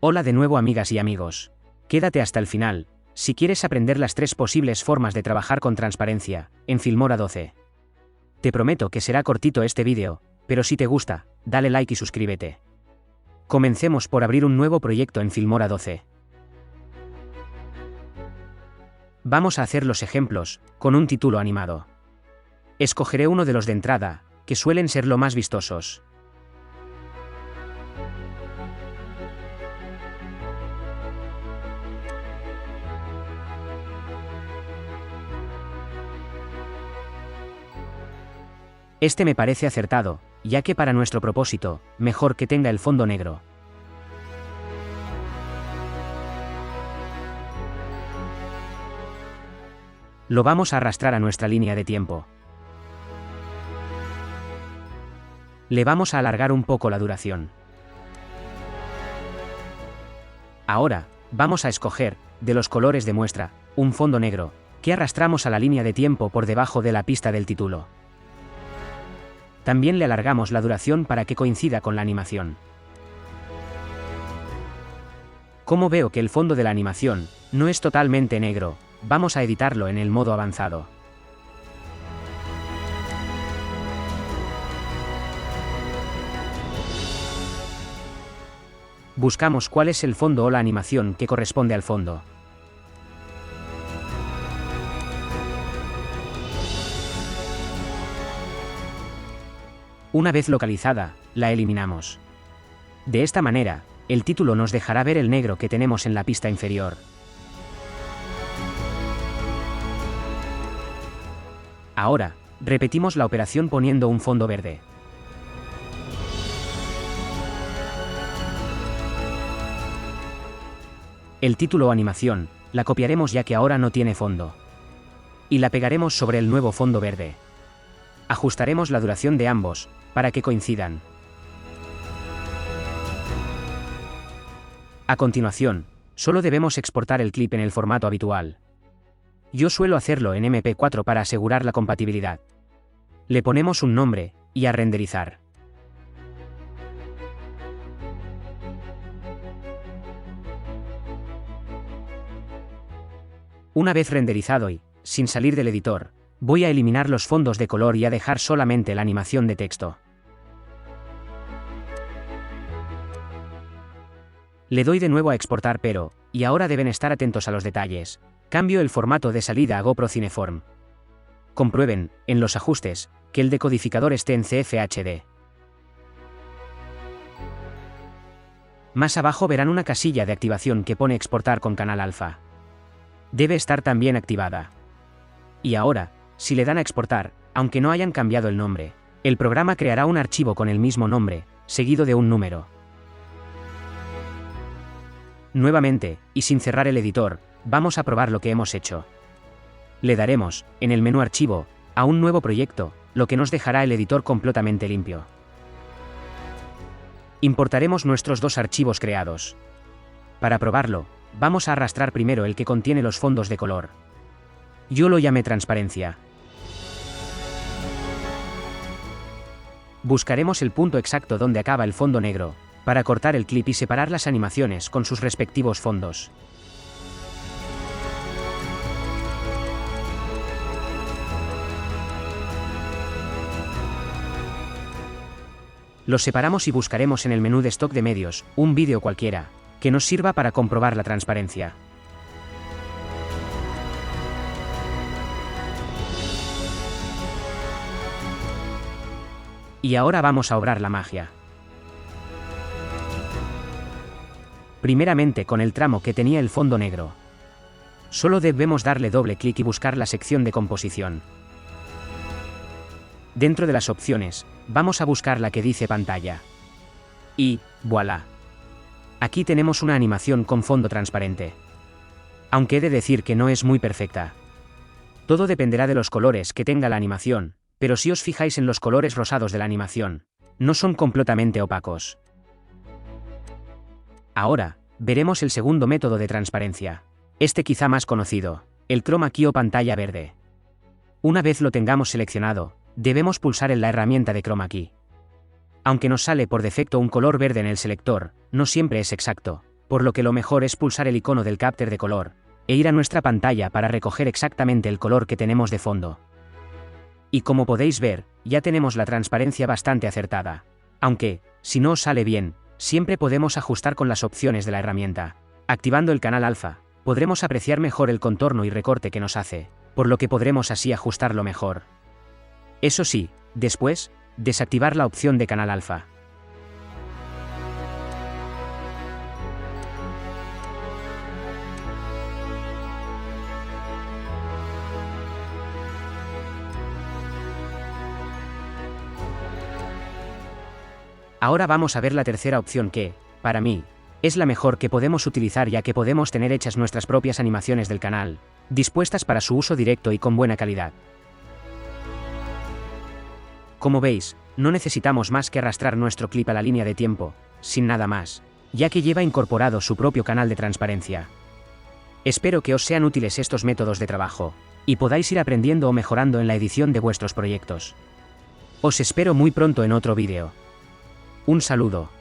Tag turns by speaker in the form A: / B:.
A: Hola de nuevo amigas y amigos. Quédate hasta el final, si quieres aprender las 3 posibles formas de trabajar con transparencia, en Filmora 12. Te prometo que será cortito este vídeo, pero si te gusta, dale like y suscríbete. Comencemos por abrir un nuevo proyecto en Filmora 12. Vamos a hacer los ejemplos, con un título animado. Escogeré uno de los de entrada, que suelen ser lo más vistosos. Este me parece acertado, ya que para nuestro propósito, mejor que tenga el fondo negro. Lo vamos a arrastrar a nuestra línea de tiempo. Le vamos a alargar un poco la duración. Ahora, vamos a escoger, de los colores de muestra, un fondo negro, que arrastramos a la línea de tiempo por debajo de la pista del título. También le alargamos la duración para que coincida con la animación. Como veo que el fondo de la animación no es totalmente negro, vamos a editarlo en el modo avanzado. Buscamos cuál es el fondo o la animación que corresponde al fondo. Una vez localizada, la eliminamos. De esta manera, el título nos dejará ver el negro que tenemos en la pista inferior. Ahora, repetimos la operación poniendo un fondo verde. El título o animación, la copiaremos ya que ahora no tiene fondo. Y la pegaremos sobre el nuevo fondo verde. Ajustaremos la duración de ambos, para que coincidan. A continuación, solo debemos exportar el clip en el formato habitual. Yo suelo hacerlo en MP4 para asegurar la compatibilidad. Le ponemos un nombre, y a renderizar. Una vez renderizado y, sin salir del editor, voy a eliminar los fondos de color y a dejar solamente la animación de texto. Le doy de nuevo a exportar y ahora deben estar atentos a los detalles. Cambio el formato de salida a GoPro Cineform. Comprueben, en los ajustes, que el decodificador esté en CFHD. Más abajo verán una casilla de activación que pone exportar con canal alfa. Debe estar también activada. Y ahora, si le dan a exportar, aunque no hayan cambiado el nombre, el programa creará un archivo con el mismo nombre, seguido de un número. Nuevamente, y sin cerrar el editor, vamos a probar lo que hemos hecho. Le daremos, en el menú Archivo, a un nuevo proyecto, lo que nos dejará el editor completamente limpio. Importaremos nuestros 2 archivos creados. Para probarlo, vamos a arrastrar primero el que contiene los fondos de color. Yo lo llamé transparencia. Buscaremos el punto exacto donde acaba el fondo negro, para cortar el clip y separar las animaciones con sus respectivos fondos. Los separamos y buscaremos en el menú de stock de medios, un vídeo cualquiera, que nos sirva para comprobar la transparencia. Y ahora vamos a obrar la magia. Primeramente con el tramo que tenía el fondo negro. Solo debemos darle doble clic y buscar la sección de composición. Dentro de las opciones, vamos a buscar la que dice pantalla. Y, voilà. Aquí tenemos una animación con fondo transparente. Aunque he de decir que no es muy perfecta. Todo dependerá de los colores que tenga la animación, pero si os fijáis en los colores rosados de la animación, no son completamente opacos. Ahora, veremos el segundo método de transparencia. Este quizá más conocido, el chroma key o pantalla verde. Una vez lo tengamos seleccionado, debemos pulsar en la herramienta de chroma key. Aunque nos sale por defecto un color verde en el selector, no siempre es exacto, por lo que lo mejor es pulsar el icono del capture de color, e ir a nuestra pantalla para recoger exactamente el color que tenemos de fondo. Y como podéis ver, ya tenemos la transparencia bastante acertada. Aunque, si no os sale bien, siempre podemos ajustar con las opciones de la herramienta. Activando el canal alfa, podremos apreciar mejor el contorno y recorte que nos hace, por lo que podremos así ajustarlo mejor. Eso sí, después, desactivar la opción de canal alfa. Ahora vamos a ver la tercera opción que, para mí, es la mejor que podemos utilizar, ya que podemos tener hechas nuestras propias animaciones del canal, dispuestas para su uso directo y con buena calidad. Como veis, no necesitamos más que arrastrar nuestro clip a la línea de tiempo, sin nada más, ya que lleva incorporado su propio canal de transparencia. Espero que os sean útiles estos métodos de trabajo, y podáis ir aprendiendo o mejorando en la edición de vuestros proyectos. Os espero muy pronto en otro vídeo. Un saludo.